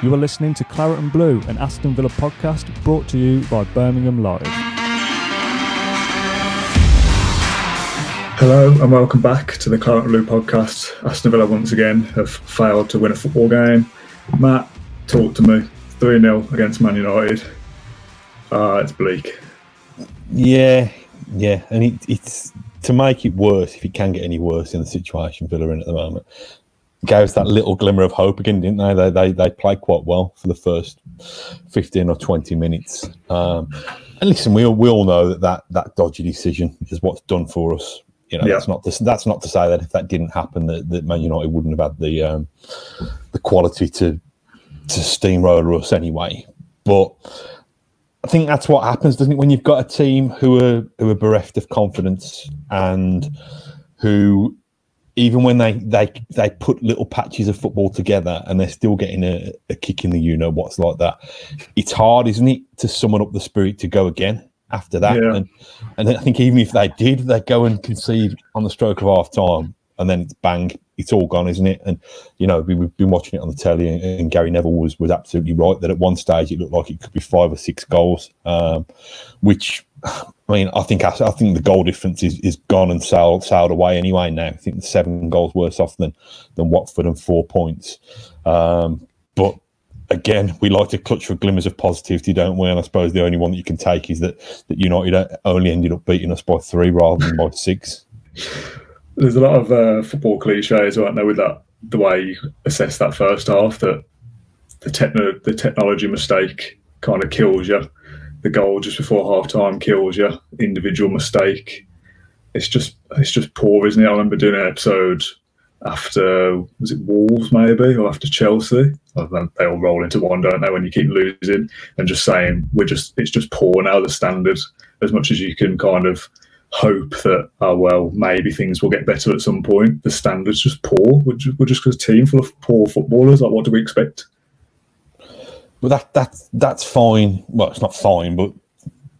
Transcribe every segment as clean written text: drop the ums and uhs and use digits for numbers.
You are listening to Claret and Blue, an Aston Villa podcast brought to you by Birmingham Live. Hello and welcome back to the Claret and Blue podcast. Aston Villa once again have failed to win a football game. Matt, talk to me. 3-0 against Man United. It's bleak. Yeah, and it's to make it worse, if it can get any worse in the situation Villa are in at the moment. Gave us that little glimmer of hope again, didn't they? They played quite well for the first 15 or 20 minutes. And listen, we all know that dodgy decision is what's done for us. You know, that's not to say that if that didn't happen, that Man United wouldn't have had the quality to steamroller us anyway. But I think that's what happens, doesn't it? When you've got a team who are bereft of confidence and who, even when they put little patches of football together and they're still getting a kick in the you-know-what's like that, it's hard, isn't it, to summon up the spirit to go again after that. Yeah. And I think even if they did, they go and concede on the stroke of half-time and then it's bang, it's all gone, isn't it? And, you know, we've been watching it on the telly and Gary Neville was absolutely right that at one stage it looked like it could be 5 or 6 goals, which, I mean, I think the goal difference is gone and sailed away anyway now. I think the 7 goals worse off than Watford and 4 points. But again, we like to clutch for glimmers of positivity, don't we? And I suppose the only one that you can take is that United only ended up beating us by 3 rather than by 6. There's a lot of football cliches, aren't there, with that, the way you assess that first half, that the technology mistake kind of kills you. The goal just before half-time kills you. Individual mistake. It's just poor, isn't it? I remember doing an episode after, was it Wolves maybe, or after Chelsea? They all roll into one, don't they, when you keep losing, and just saying it's just poor now, the standard. As much as you can kind of hope that, maybe things will get better at some point, the standard's just poor. We're just a team full of poor footballers. Like, what do we expect? Well, that's fine. Well, it's not fine, but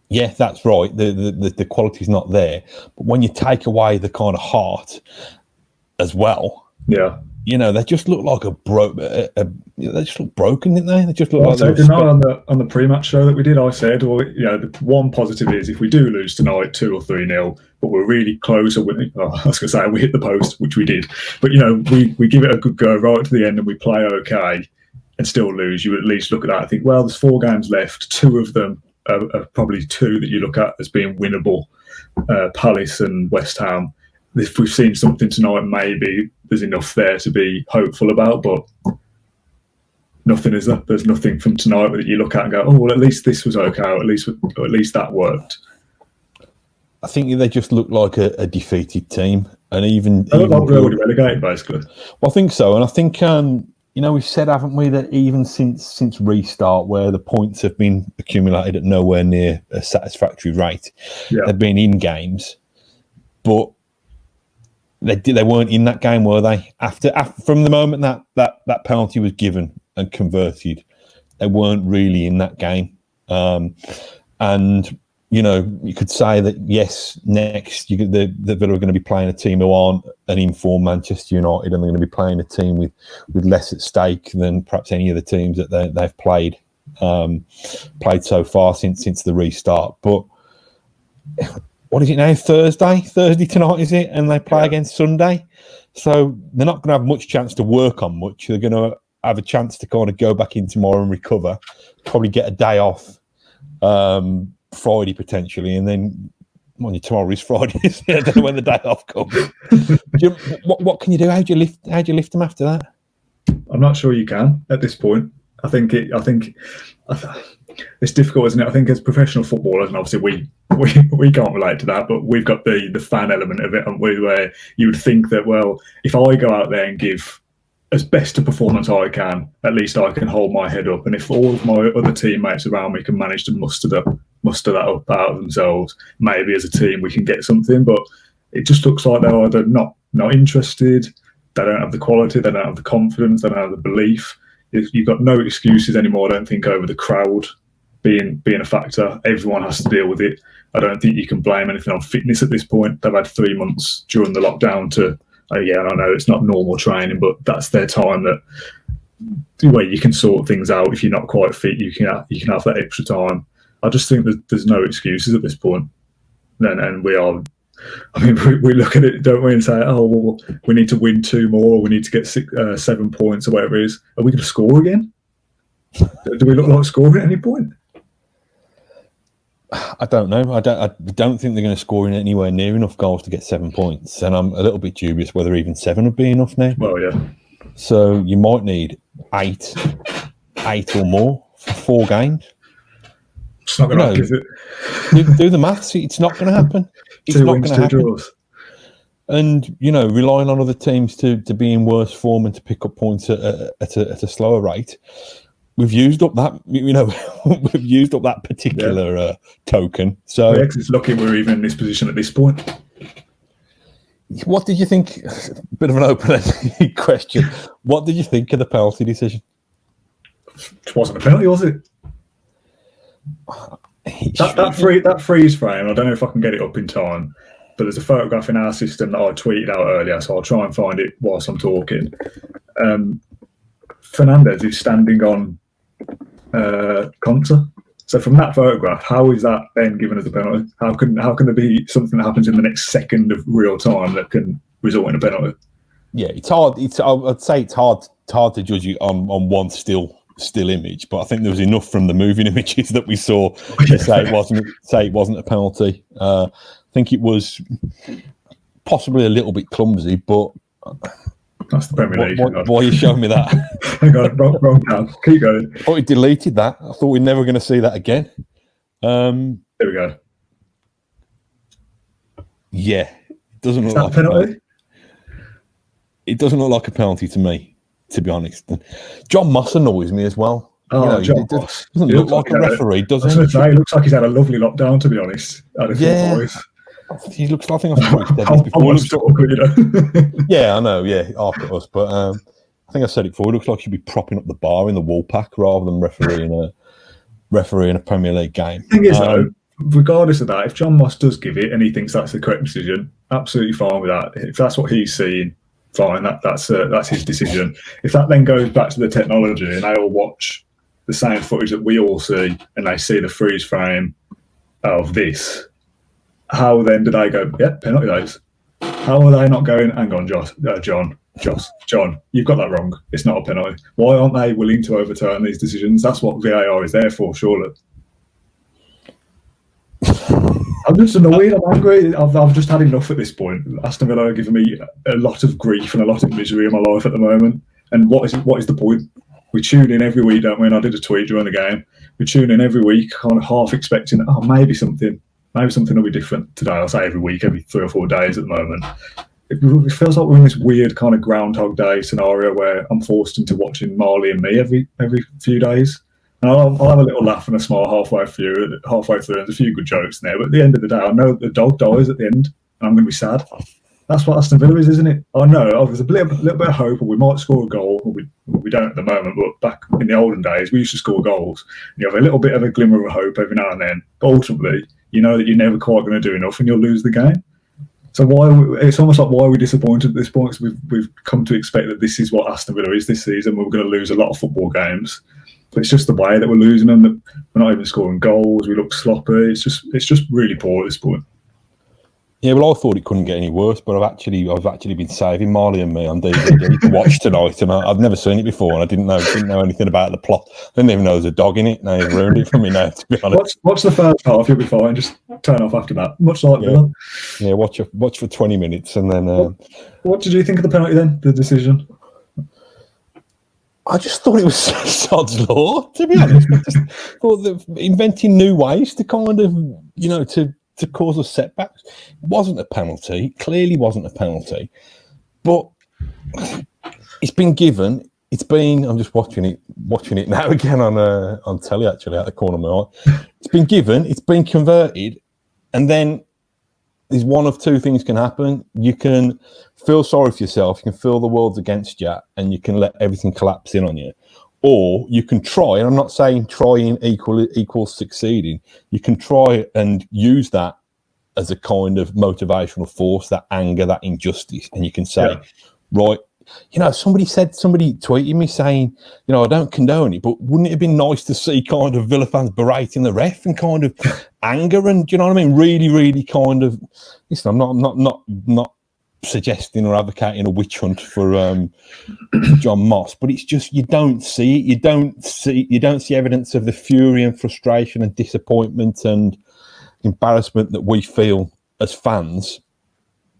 yeah, that's right. The quality's not there. But when you take away the kind of heart as well, yeah, you know, they just look like they just look broken, didn't they? They just look like on the pre-match show that we did, I said, the one positive is if we do lose tonight 2 or 3-0, but we're really close, or we hit the post, which we did. But, you know, we give it a good go right to the end and we play okay and still lose, you at least look at that and think, well, there's 4 games left. 2 of them are probably 2 that you look at as being winnable, Palace and West Ham. If we've seen something tonight, maybe there's enough there to be hopeful about, but nothing, is there? There's nothing from tonight that you look at and go, oh, well, at least this was okay, or at least that worked. I think they just look like a defeated team, and even like we're already relegated, basically. Well, I think so, and I think you know, we've said, haven't we, that even since restart, where the points have been accumulated at nowhere near a satisfactory rate, they've been in games, but they weren't in that game, were they? After from the moment that penalty was given and converted, they weren't really in that game. And you know, you could say that yes, next the Villa are going to be playing a team who aren't an informed Manchester United, and they're going to be playing a team with less at stake than perhaps any of the teams that they've played so far since the restart. But what is it now? Thursday tonight, is it? And they play against Sunday. So they're not going to have much chance to work on much. They're going to have a chance to kind of go back in tomorrow and recover, probably get a day off Friday potentially, and then tomorrow is Friday. I don't know when the day off comes. What can you do? How do you lift them after that? I'm not sure you can at this point. I think it's difficult, isn't it? I think as professional footballers, and obviously we can't relate to that, but we've got the fan element of it, haven't we? Where you would think that, well, if I go out there and give as best a performance I can, at least I can hold my head up. And if all of my other teammates around me can manage to muster that up out of themselves, maybe as a team we can get something. But it just looks like they're either not interested, they don't have the quality, they don't have the confidence, they don't have the belief. You've got no excuses anymore, I don't think, over the crowd being a factor. Everyone has to deal with it. I don't think you can blame anything on fitness at this point. They've had 3 months during the lockdown to, I know it's not normal training, but that's their time that where you can sort things out. If you're not quite fit, you can have that extra time. I just think that there's no excuses at this point. And we are. I mean, we look at it, don't we, and say, oh, well, we need to win 2 more, or we need to get 7 points, or whatever it is. Are we going to score again? Do we look like scoring at any point? I don't know. I don't think they're going to score in anywhere near enough goals to get 7 points, and I'm a little bit dubious whether even 7 would be enough now. Well, yeah. So you might need 8 or more for 4 games. It's not going to happen, is it? Do the maths. It's not going to happen. It's 2 not wins, going to 2 happen. draws. And relying on other teams to be in worse form and to pick up points at a slower rate. We've used up that, we've used up that particular token. So it's lucky we're even in this position at this point. What did you think? Bit of an open-ended question. What did you think of the penalty decision? It wasn't a penalty, was it? That freeze frame. I don't know if I can get it up in time, but there's a photograph in our system that I tweeted out earlier, so I'll try and find it whilst I'm talking. Fernandez is standing on Conta. So from that photograph, how is that then given as a penalty? How can there be something that happens in the next second of real time that can result in a penalty? Yeah, it's hard. I'd say it's hard to judge it on one still image, but I think there was enough from the moving images that we saw to say it wasn't a penalty. I think it was possibly a little bit clumsy, but. That's the Premier League. Why are you showing me that? Hang on, wrong now. Keep going. I thought he deleted that. I thought we're never going to see that again. There we go. Yeah, it doesn't look like a penalty. It doesn't look like a penalty to me, to be honest. John Moss annoys me as well. Oh, John Moss doesn't look like a referee, does he? He looks like he's had a lovely lockdown, to be honest. He looks like, I think I've said this before. Yeah, I know. Yeah, after us, but I think I said it before. It looks like he should be propping up the bar in the Woolpack rather than refereeing a Premier League game. The thing is, though, regardless of that, if John Moss does give it and he thinks that's the correct decision, absolutely fine with that. If that's what he's seeing, fine. That's his decision. If that then goes back to the technology and they all watch the same footage that we all see and they see the freeze frame of this. How then do they go, penalty days? How are they not going, hang on, John, you've got that wrong. It's not a penalty. Why aren't they willing to overturn these decisions? That's what VAR is there for, surely. I'm just annoyed. I'm angry. I've just had enough at this point. Aston Villa are giving me a lot of grief and a lot of misery in my life at the moment. And what is the point? We tune in every week, don't we? And I did a tweet during the game. We tune in every week, kind of half expecting, maybe something will be different today. I'll say every week, every 3 or 4 days at the moment. It feels like we're in this weird kind of Groundhog Day scenario where I'm forced into watching Marley and Me every few days. And I'll have a little laugh and a smile halfway through. There's a few good jokes in there. But at the end of the day, I know the dog dies at the end and I'm going to be sad. That's what Aston Villa is, isn't it? I know there's a little bit of hope, or we might score a goal. We don't at the moment, but back in the olden days, we used to score goals. You have a little bit of a glimmer of hope every now and then. But ultimately, you know that you're never quite going to do enough and you'll lose the game. So it's almost like why we're disappointed at this point, because we've come to expect that this is what Aston Villa is this season. We're going to lose a lot of football games. But it's just the way that we're losing them, that we're not even scoring goals, we look sloppy. It's just really poor at this point. Yeah, well, I thought it couldn't get any worse, but I've actually been saving Marley and Me on DVD to watch tonight, and I've never seen it before, and I didn't know anything about the plot. I didn't even know there was a dog in it. Now you've ruined it for me now, to be honest. Watch the first half, you'll be fine. Just turn off after that. Much like Villa. Yeah, watch for 20 minutes, and then. What did you think of the penalty then? The decision? I just thought it was sod's law, to be honest. I just thought that inventing new ways to kind of, to cause us setbacks. It wasn't a penalty. It clearly wasn't a penalty. But it's been given. I'm just watching it now again on telly, actually, out the corner of my eye. It's been given, it's been converted, and then there's one of two things can happen. You can feel sorry for yourself, you can feel the world's against you, and you can let everything collapse in on you. Or you can try, and I'm not saying trying equals succeeding, you can try and use that as a kind of motivational force, that anger, that injustice, and you can say, right, somebody tweeted me saying, I don't condone it, but wouldn't it have been nice to see kind of Villa fans berating the ref and kind of anger and, do you know what I mean? Really, really kind of, listen, I'm not suggesting or advocating a witch hunt for John Moss, but it's just, you don't see it. You don't see evidence of the fury and frustration and disappointment and embarrassment that we feel as fans.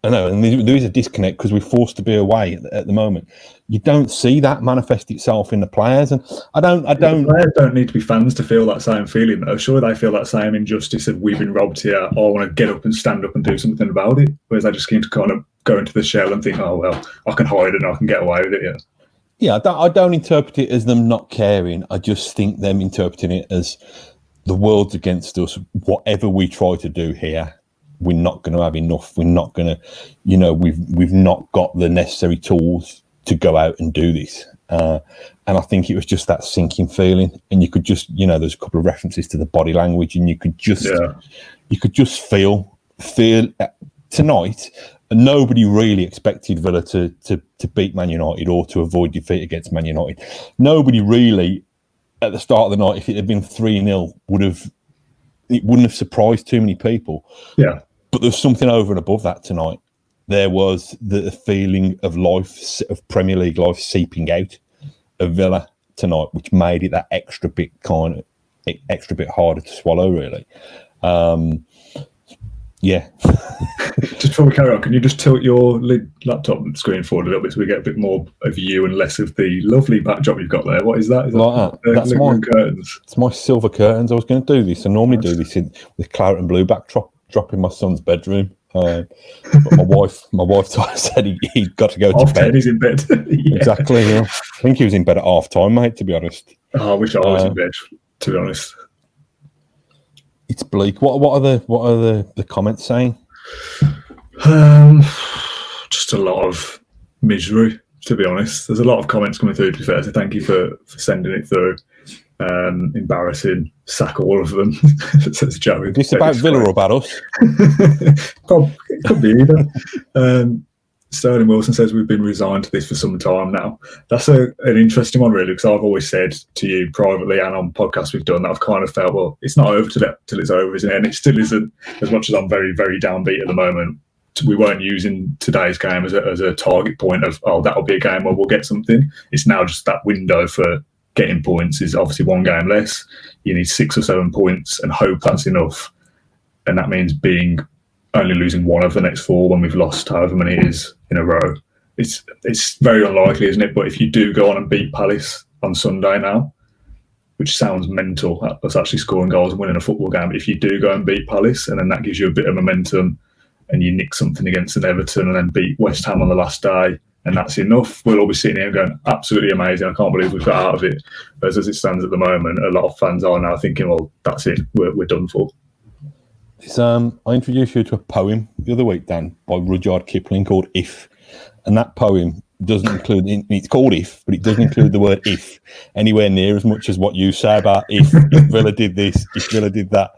I know, and there is a disconnect because we're forced to be away at the moment. You don't see that manifest itself in the players, and I don't. The players don't need to be fans to feel that same feeling, though. Sure, they feel that same injustice of we've been robbed here. I want to get up and stand up and do something about it. Whereas they just seem to kind of go into the shell and think, oh well, I can hide it and I can get away with it. Yeah, I don't interpret it as them not caring. I just think them interpreting it as the world's against us. Whatever we try to do here, we're not going to have enough. We're not going to, we've not got the necessary tools to go out and do this. And I think it was just that sinking feeling. And you could just, there's a couple of references to the body language, and you could just feel tonight. And nobody really expected Villa to beat Man United or to avoid defeat against Man United. Nobody really, at the start of the night, if it had been 3-0, it wouldn't have surprised too many people. Yeah. But there's something over and above that tonight. There was the feeling of life, of Premier League life seeping out of Villa tonight, which made it that extra bit harder to swallow, really. Yeah. Just before we carry on, can you just tilt your laptop screen forward a little bit so we get a bit more of you and less of the lovely backdrop you've got there? What is that? Is like that that's my curtains? It's my silver curtains. I was going to do this. I normally do this with claret and blue backdrop in my son's bedroom. But my wife said he'd got to go to bed. He's in bed. Yeah. Exactly. Yeah. I think he was in bed at half time, mate, to be honest. Oh, I wish I was in bed, to be honest. It's bleak. What are the comments saying? Just a lot of misery, to be honest. There's a lot of comments coming through, to be fair, so thank you for sending it through. Embarrassing, sack all of them, says Joey. Is this about Villa or about us? Could be either. Sterling Wilson says we've been resigned to this for some time now. That's an interesting one, really, because I've always said to you privately and on podcasts we've done that I've kind of felt, well, it's not over till it's over, isn't it? And it still isn't, as much as I'm very, very downbeat at the moment. We weren't using today's game as a target point of, that'll be a game where we'll get something. It's now just that window for getting points is obviously one game less. You need 6 or 7 points and hope that's enough. And that means only losing one of the next 4 when we've lost however many it is in a row. It's very unlikely, isn't it? But if you do go on and beat Palace on Sunday now, which sounds mental, that's actually scoring goals and winning a football game. But if you do go and beat Palace, and then that gives you a bit of momentum, and you nick something against an Everton and then beat West Ham on the last day, and that's enough, we'll all be sitting here going, absolutely amazing, I can't believe we've got out of it. Whereas as it stands at the moment, a lot of fans are now thinking, well, that's it, we're done for. I introduced you to a poem the other week, Dan, by Rudyard Kipling called If. And that poem doesn't include, it's called If, but it doesn't include the word if anywhere near as much as what you say about if Villa did this, if Villa did that,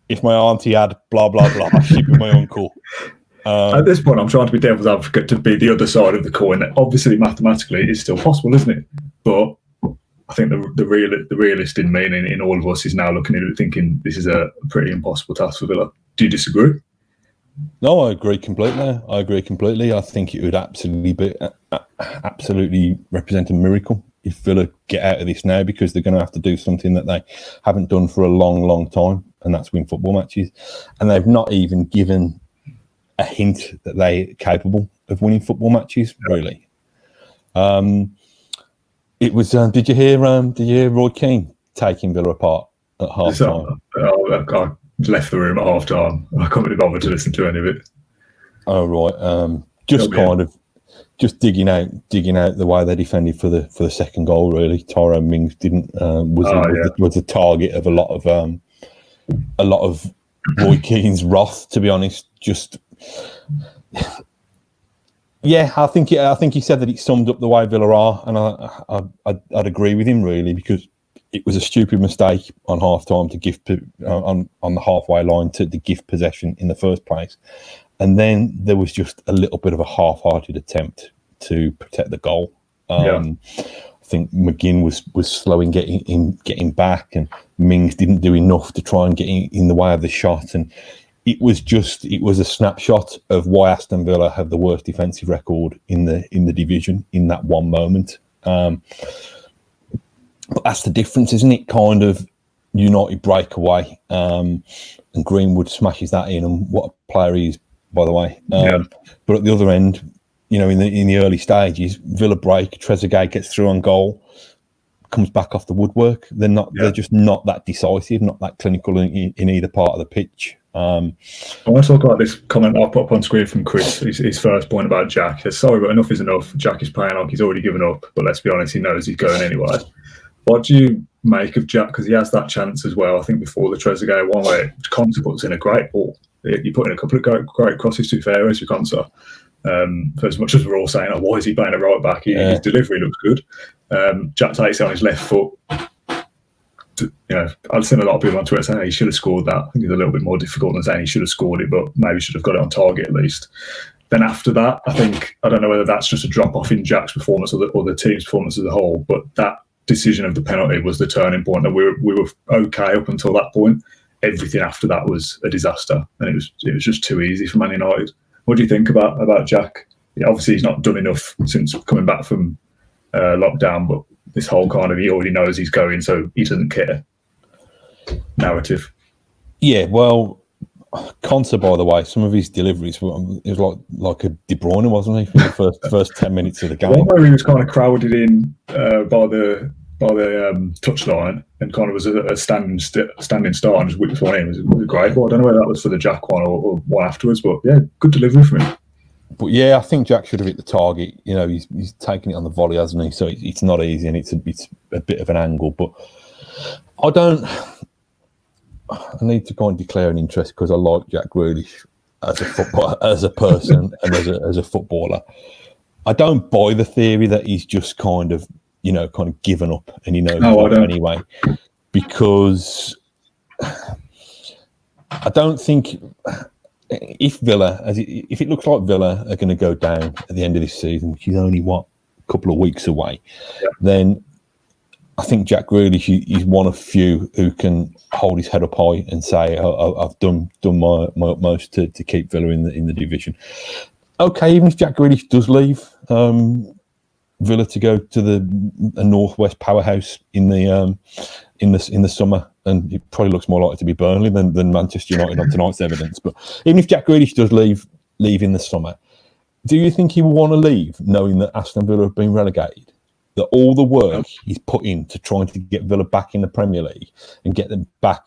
if my auntie had blah, blah, blah, she'd be my uncle. At this point, I'm trying to be devil's advocate to be the other side of the coin. Obviously, mathematically, it's still possible, isn't it? But I think the realist in me and in all of us is now looking at it thinking this is a pretty impossible task for Villa. Do you disagree? No, I agree completely. I think it would absolutely represent a miracle if Villa get out of this now, because they're going to have to do something that they haven't done for a long, long time, and that's win football matches. And they've not even given a hint that they're capable of winning football matches, really. It was. Did you hear Roy Keane taking Villa apart at half time? I left the room at half time. I couldn't really bother to listen to any of it. Oh right, just digging out the way they defended for the second goal. Really, Tyrone Mings was a target of a lot of Roy Keane's wrath. To be honest, yeah, I think he said that it summed up the way Villa are, and I'd agree with him, really, because it was a stupid mistake on half time to give on the halfway line to give possession in the first place, and then there was just a little bit of a half-hearted attempt to protect the goal. Yeah. I think McGinn was slow in getting back, and Mings didn't do enough to try and get in the way of the shot. And it was a snapshot of why Aston Villa have the worst defensive record in the division in that one moment. But that's the difference, isn't it? Kind of United breakaway, and Greenwood smashes that in, and what a player he is, by the way. But at the other end, you know, in the early stages, Villa break, Trezeguet gets through on goal, comes back off the woodwork. They're just not that decisive, not that clinical in either part of the pitch. I want to talk about this comment I'll put up on screen from Chris, his first point about Jack. He says, sorry, but enough is enough. Jack is playing like he's already given up, but let's be honest, he knows he's going anyway. What do you make of Jack? Because he has that chance as well. I think before the Trezeguet one, where Conser puts in a great ball. You put in a couple of great crosses to fair areas for Conser. For as much as we're all saying, oh, why is he playing a right back? His delivery looks good. Jack takes it on his left foot. You know, I've seen a lot of people on Twitter saying he should have scored that. I think it's a little bit more difficult than saying he should have scored it, but maybe should have got it on target at least. Then after that, I don't know whether that's just a drop off in Jack's performance or the team's performance as a whole, but that decision of the penalty was the turning point. That we were okay up until that point. Everything after that was a disaster, and it was just too easy for Man United. What do you think about Jack? Yeah, obviously, he's not done enough since coming back from lockdown, but this whole kind of he already knows he's going, so he doesn't care narrative. Yeah, well, Conser, by the way, some of his deliveries, it was like a De Bruyne, wasn't he, for the first 10 minutes of the game? One where he was kind of crowded in by the touchline and kind of was a standing start and just whipped one in. It was a great ball. I don't know whether that was for the Jack one or one afterwards, but yeah, good delivery from him. But yeah, I think Jack should have hit the target. You know, he's taking it on the volley, hasn't he? So it's not easy, and it's a bit of an angle. But I need to kind of declare an interest because I like Jack Grealish as a person and as a footballer. I don't buy the theory that he's just kind of given up and he knows anyway, because I don't think if it looks like Villa are going to go down at the end of this season, which is only a couple of weeks away, then I think Jack Grealish is one of few who can hold his head up high and say, I've done my utmost to keep Villa in the division. Okay, even if Jack Grealish does leave Villa to go to a northwest powerhouse in the summer, and it probably looks more likely to be Burnley than Manchester United on tonight's evidence. But even if Jack Grealish does leave in the summer, do you think he will want to leave knowing that Aston Villa have been relegated? That all the work he's put in to trying to get Villa back in the Premier League and get them back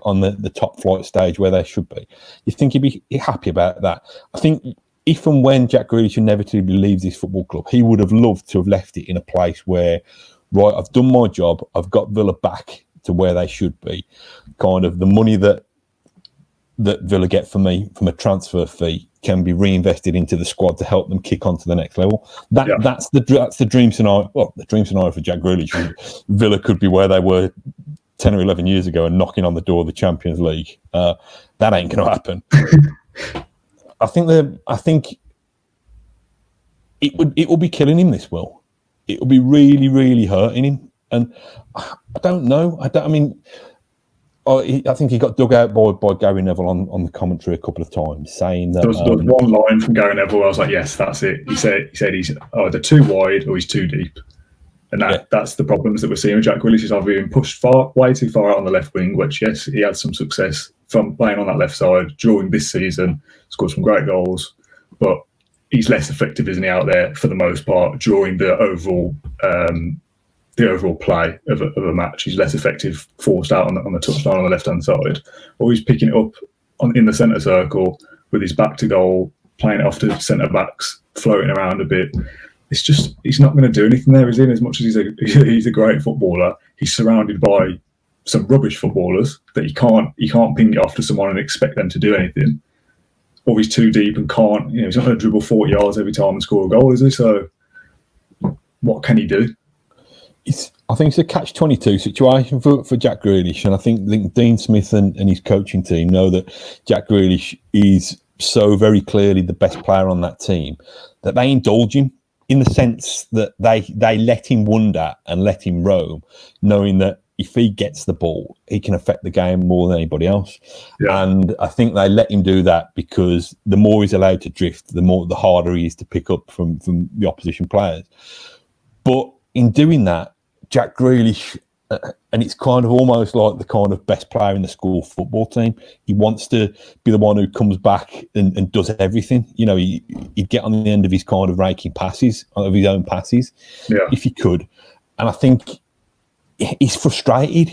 on the top flight stage where they should be, you think he'd be happy about that? I think if and when Jack Grealish inevitably leaves this football club, he would have loved to have left it in a place where, right, I've done my job, I've got Villa back to where they should be. Kind of the money that Villa get from me from a transfer fee can be reinvested into the squad to help them kick on to the next level. That's the dream scenario. Well, the dream scenario for Jack Grealish. Villa could be where they were 10 or 11 years ago and knocking on the door of the Champions League. That ain't going to happen. I think it will be killing him. This will. It will be really, really hurting him. And I don't know. I think he got dug out by Gary Neville on the commentary a couple of times, saying that there was one line from Gary Neville where I was like, yes, that's it. He said he's either too wide or he's too deep. And that's the problems that we're seeing with Jack Grealish. He's either being pushed way too far out on the left wing, which, yes, he had some success from playing on that left side during this season, scored some great goals, but he's less effective, isn't he, out there for the most part during the overall play of a match. He's less effective forced out on the touchline on the left-hand side, or he's picking it up in the centre circle with his back to goal, playing it off to centre-backs, floating around a bit. It's just, he's not going to do anything there, is he? As much as he's a great footballer, he's surrounded by some rubbish footballers that he can't ping it off to someone and expect them to do anything. Or he's too deep and can't, he's not going to dribble 40 yards every time and score a goal, is he? So what can he do? I think it's a catch-22 situation for Jack Grealish, and I think Dean Smith and his coaching team know that Jack Grealish is so very clearly the best player on that team that they indulge him in the sense that they let him wander and let him roam, knowing that if he gets the ball, he can affect the game more than anybody else. Yeah. And I think they let him do that because the more he's allowed to drift, the harder he is to pick up from the opposition players. But in doing that, Jack Grealish, and it's kind of almost like the kind of best player in the school football team. He wants to be the one who comes back and does everything. You know, he'd get on the end of his kind of raking passes, of his own passes, if he could. And I think he's frustrated.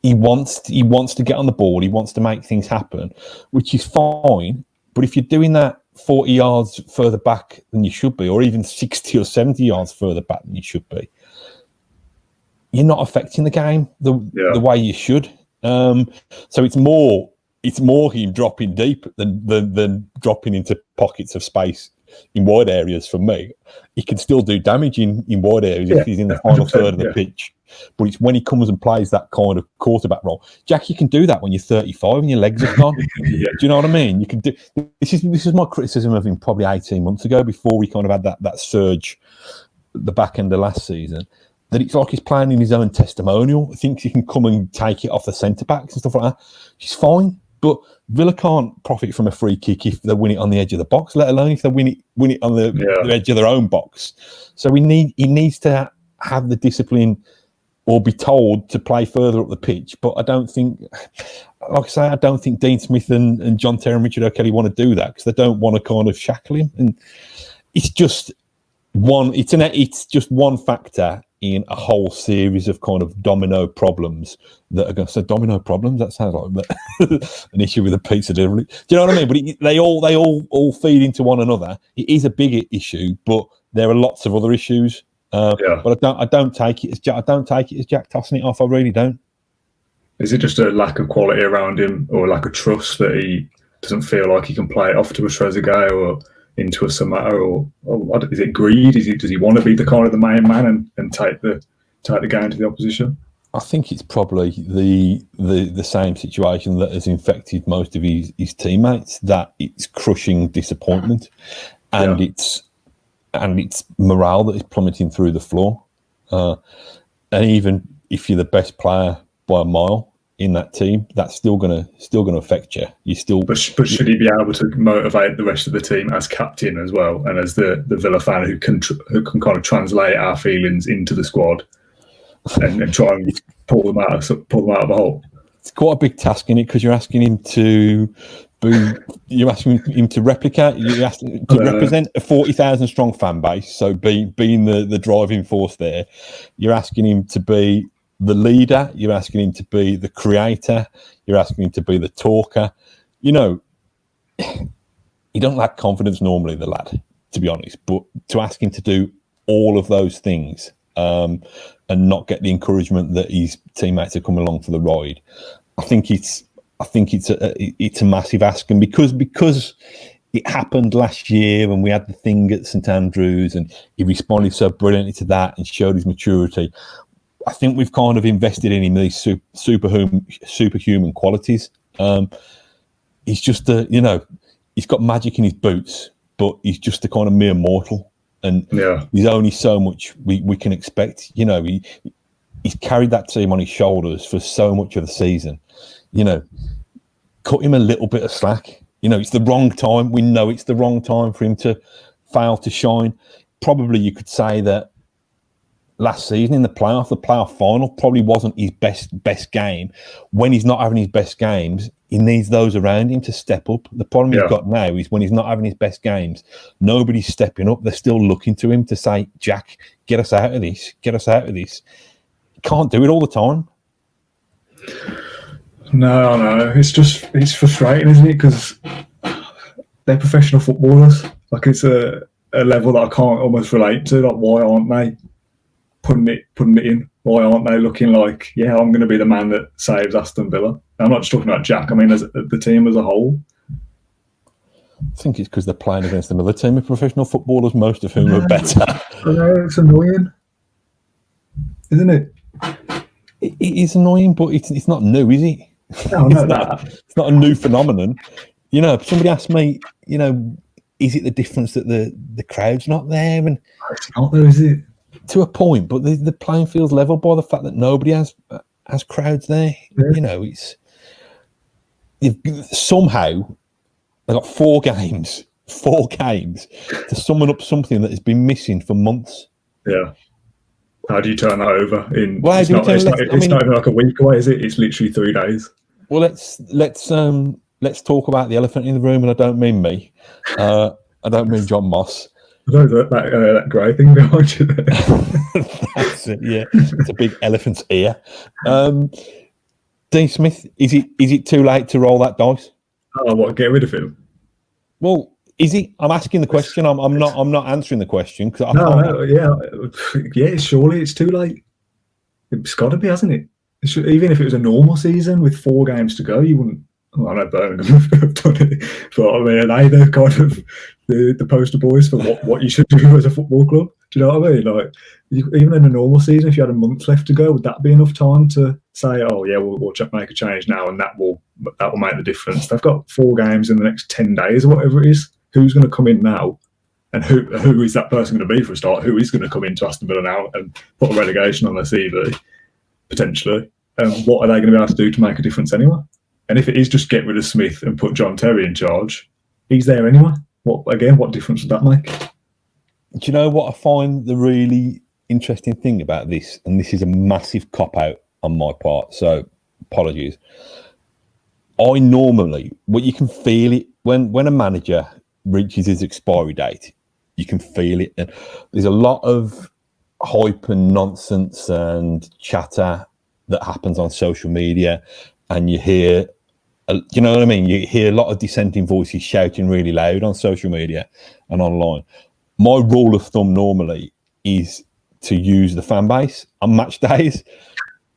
He wants to get on the ball. He wants to make things happen, which is fine. But if you're doing that 40 yards further back than you should be, or even 60 or 70 yards further back than you should be, you're not affecting the game the way you should. So it's more him dropping deep than dropping into pockets of space in wide areas. For me, he can still do damage in wide areas if he's in the final third of the pitch. But it's when he comes and plays that kind of quarterback role. Jack, you can do that when you're 35 and your legs are gone. Do you know what I mean? You can do. This is my criticism of him probably 18 months ago, before we kind of had that surge at the back end of last season. That it's like he's playing in his own testimonial. He thinks he can come and take it off the centre backs and stuff like that. He's fine, but Villa can't profit from a free kick if they win it on the edge of the box, let alone if they win it on the edge of their own box. So he needs to have the discipline, or be told to play further up the pitch. But I don't think, like I say, I don't think Dean Smith and John Terry and Richard O'Kelly want to do that, because they don't want to kind of shackle him. And it's just one factor in a whole series of kind of domino problems that are going to say domino problems. That sounds like an issue with a pizza delivery. Do you know what I mean? But they all feed into one another. It is a bigger issue, but there are lots of other issues. But I don't take it as Jack tossing it off. I really don't. Is it just a lack of quality around him, or a lack of trust that he doesn't feel like he can play it off to a Trezeguet or into a Samatta, or is it greed? Does he want to be the kind of the main man and take the game to the opposition? I think it's probably the same situation that has infected most of his teammates. That it's crushing disappointment, and it's morale that is plummeting through the floor. And even if you're the best player by a mile in that team, that's still gonna affect you. But should he be able to motivate the rest of the team as captain as well, and as the Villa fan who can kind of translate our feelings into the squad and try and pull them out of the hole? It's quite a big task, in it, because you're asking him to replicate. You're asking him to represent a 40,000 strong fan base. So being the driving force there, you're asking him to be the leader. You're asking him to be the creator. You're asking him to be the talker. You know, he don't lack confidence normally, the lad, to be honest. But to ask him to do all of those things and not get the encouragement that his teammates are coming along for the ride, I think it's a massive ask. And because it happened last year, and we had the thing at St Andrews, and he responded so brilliantly to that and showed his maturity, I think we've kind of invested in him these superhuman qualities. He's just he's got magic in his boots, but he's just a kind of mere mortal, and there's only so much we can expect. You know, he's carried that team on his shoulders for so much of the season. You know, cut him a little bit of slack. You know, it's the wrong time. We know it's the wrong time for him to fail to shine. Probably you could say that last season in the playoff final probably wasn't his best game. When he's not having his best games, he needs those around him to step up. The problem he's got now is when he's not having his best games, nobody's stepping up. They're still looking to him to say, Jack, get us out of this. Get us out of this. He can't do it all the time. No. It's frustrating, isn't it? Because they're professional footballers. Like, it's a level that I can't almost relate to. Like, why aren't they putting it in? Why aren't they looking like, I'm going to be the man that saves Aston Villa? I'm not just talking about Jack. I mean, as the team as a whole. I think it's because they're playing against another team of professional footballers, most of whom are better. I know, it's annoying, isn't it? It is annoying, but it's not new, is it? No, it's not a new phenomenon. You know, if somebody asked me, you know, is it the difference that the crowd's not there? And it's not though, is it? To a point, but the playing field's level by the fact that nobody has crowds there. Yeah. You know, somehow they got 4 games to summon up something that has been missing for months. Yeah. How do you turn that over? Well, It's not even like a week away, is it? It's literally 3 days. Well, let's talk about the elephant in the room, and I don't mean me. I don't mean John Moss. I know that grey thing behind you there. That's it. Yeah, it's a big elephant's ear. Dean Smith, is it too late to roll that dice? Oh, what? Get rid of him? Well, is he? I'm asking the question. I'm not answering the question because surely it's too late. It's got to be, hasn't it? Even if it was a normal season with 4 games to go, you wouldn't. Well, I know Birmingham have done it, but I mean, are they the kind of the poster boys for what you should do as a football club? Do you know what I mean? Like, even in a normal season, if you had a month left to go, would that be enough time to say, "Oh yeah, we'll make a change now," and that will make the difference? They've got 4 games in the next 10 days or whatever it is. Who's going to come in now, and who is that person going to be for a start? Who is going to come into Aston Villa now and put a relegation on their CV potentially? And what are they going to be able to do to make a difference anyway? And if it is just get rid of Smith and put John Terry in charge, he's there anyway. What difference would that make? Do you know what I find the really interesting thing about this? And this is a massive cop-out on my part, so apologies. I normally, you can feel it when a manager reaches his expiry date, you can feel it. And there's a lot of hype and nonsense and chatter that happens on social media, and you hear, you know what I mean? You hear a lot of dissenting voices shouting really loud on social media and online. My rule of thumb normally is to use the fan base on match days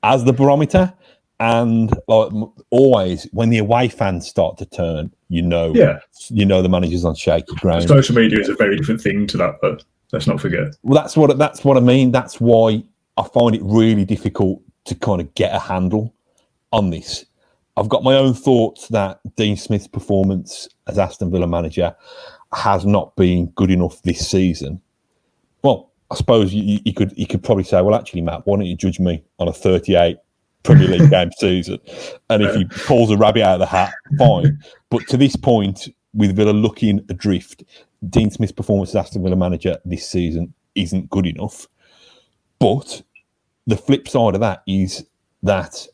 as the barometer. And like always, when the away fans start to turn, you know the manager's on shaky ground. Social media is a very different thing to that, but let's not forget. Well, that's what I mean. That's why I find it really difficult to kind of get a handle on this. I've got my own thoughts that Dean Smith's performance as Aston Villa manager has not been good enough this season. Well, I suppose you could probably say, well, actually, Matt, why don't you judge me on a 38 Premier League game season? And if he pulls a rabbit out of the hat, fine. But to this point, with Villa looking adrift, Dean Smith's performance as Aston Villa manager this season isn't good enough. But the flip side of that is that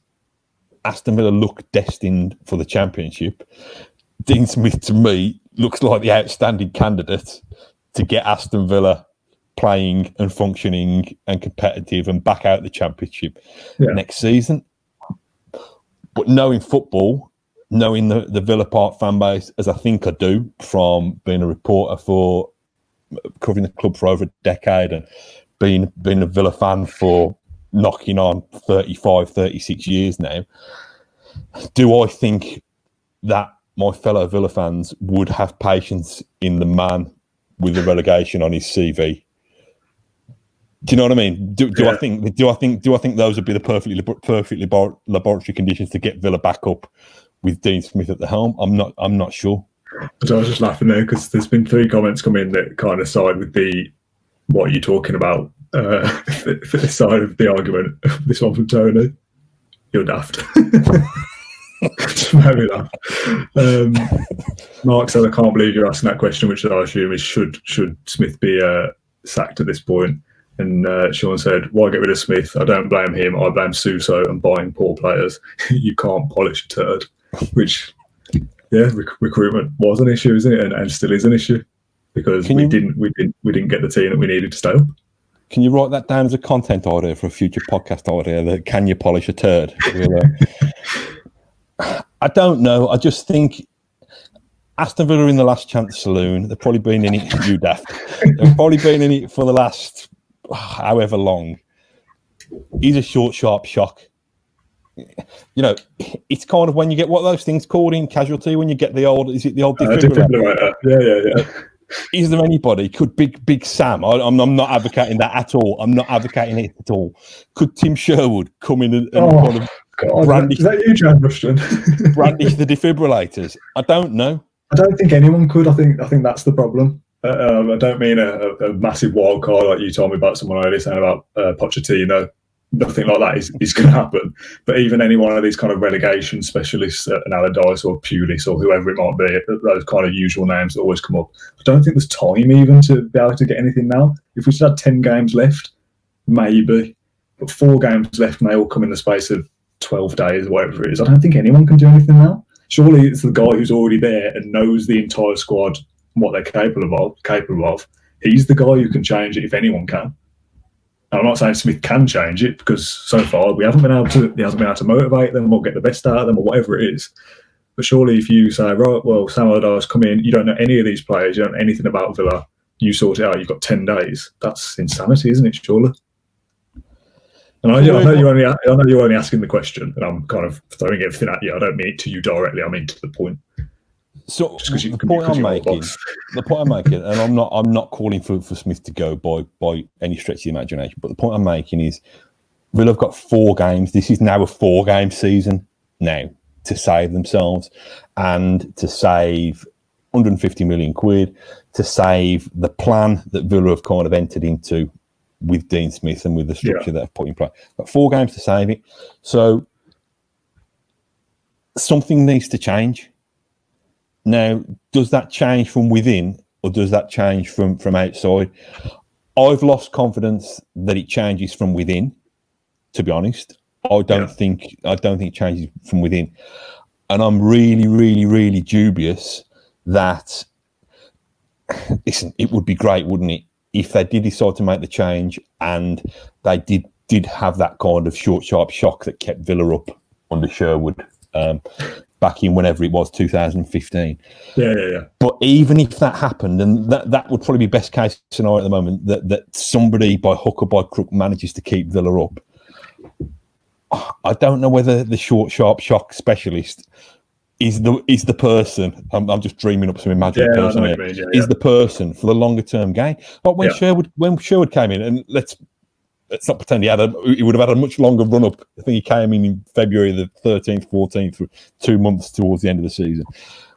Aston Villa look destined for the Championship. Dean Smith, to me, looks like the outstanding candidate to get Aston Villa playing and functioning and competitive and back out the Championship next season. But knowing football, knowing the Villa Park fan base, as I think I do from being a reporter for covering the club for over a decade and being a Villa fan for knocking on 35, 36 years now, do I think that my fellow Villa fans would have patience in the man with the relegation on his CV? Do you know what I mean? Do I think those would be the perfectly laboratory conditions to get Villa back up with Dean Smith at the helm? I'm not sure. So I was just laughing there because there's been 3 comments come in that kind of side with what you're talking about. The side of the argument. This one from Tony. You're daft. Just made me laugh. Mark said, I can't believe you're asking that question, which I assume is should Smith be sacked at this point? And Sean said, why get rid of Smith? I don't blame him. I blame Suso and buying poor players. You can't polish a turd. Which, recruitment was an issue, isn't it? And still is an issue because we didn't get the team that we needed to stay up. Can you write that down as a content idea for a future podcast idea? That can you polish a turd? I don't know. I just think Aston Villa in the last chance saloon. They've probably been in it. You daft. They've probably been in it for the last however long. He's a short, sharp shock. You know, it's kind of when you get what are those things called in casualty when you get the old defibrillator? Yeah. Is there anybody? Could Big Sam? I'm not advocating that at all. I'm not advocating it at all. Could Tim Sherwood come in and kind of brandish? Is that you, Jan Rushton? Brandish the defibrillators? I don't know. I don't think anyone could. I think that's the problem. I don't mean a massive wild card like you told me about someone earlier saying about Pochettino. Nothing like that is going to happen. But even any one of these kind of relegation specialists, an Allardyce or Pulis or whoever it might be, those kind of usual names that always come up, I don't think there's time even to be able to get anything now. If we still had 10 games left, maybe. But 4 games left and they all come in the space of 12 days, whatever it is. I don't think anyone can do anything now. Surely it's the guy who's already there and knows the entire squad and what they're capable of. He's the guy who can change it if anyone can. And I'm not saying Smith can change it because so far he hasn't been able to motivate them or get the best out of them or whatever it is. But surely if you say, right, well, Sam Allardyce come in, you don't know any of these players, you don't know anything about Villa, you sort it out, you've got 10 days. That's insanity, isn't it, surely? And I know you're only asking the question, and I'm kind of throwing everything at you. I don't mean it to you directly. I mean to the point. So the point I'm making, and I'm not calling for Smith to go by any stretch of the imagination, but the point I'm making is Villa have got 4 games. This is now a 4-game season now to save themselves and to save 150 million quid, to save the plan that Villa have kind of entered into with Dean Smith and with the structure that I've put in place. Got 4 games to save it. So something needs to change. Now, does that change from within or does that change from outside? I've lost confidence that it changes from within, to be honest. I don't think it changes from within. And I'm really, really, really dubious that, listen, it would be great, wouldn't it, if they did decide to make the change and they did have that kind of short, sharp shock that kept Villa up under Sherwood back in whenever it was, 2015. Yeah. But even if that happened, and that would probably be best case scenario at the moment, that somebody by hook or by crook manages to keep Villa up, I don't know whether the short, sharp shock specialist is the person. I'm just dreaming up some imaginary person here. Is the person for the longer term gain? But when Sherwood came in, and let's not pretend he would have had a much longer run up. I think he came in February the 13th, 14th, 2 months towards the end of the season.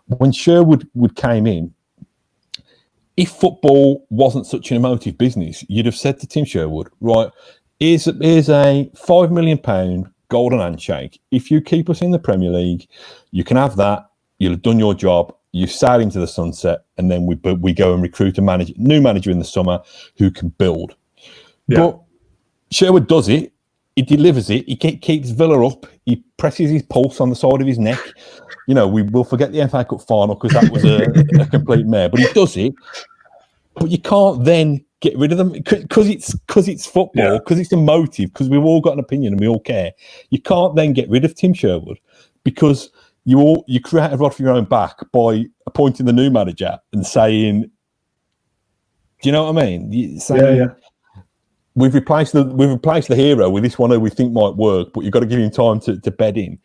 When Sherwood came in, if football wasn't such an emotive business, you'd have said to Tim Sherwood, right, here's a £5 million golden handshake. If you keep us in the Premier League, you can have that. You'll have done your job. You sail into the sunset, and then we go and recruit a new manager in the summer who can build. Yeah. But Sherwood does it. He delivers it. He keeps Villa up. He presses his pulse on the side of his neck. You know, we will forget the FA Cup final because that was a complete mare. But he does it. But you can't then get rid of them because it's football, because it's emotive, because we've all got an opinion and we all care. You can't then get rid of Tim Sherwood because you create a rod for your own back by appointing the new manager and saying, do you know what I mean? We've replaced the hero with this one who we think might work, but you've got to give him time to bed in.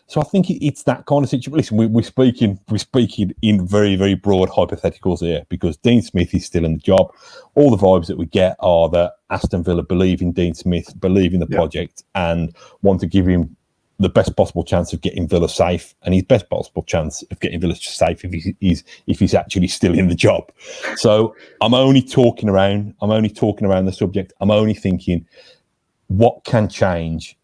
So I think it's that kind of situation. Listen, we're speaking in very, very broad hypotheticals here because Dean Smith is still in the job. All the vibes that we get are that Aston Villa believe in Dean Smith, believe in the project, and want to give him the best possible chance of getting Villa safe, and his best possible chance of getting Villa safe if he's actually still in the job. So I'm only talking around the subject. I'm only thinking, what can change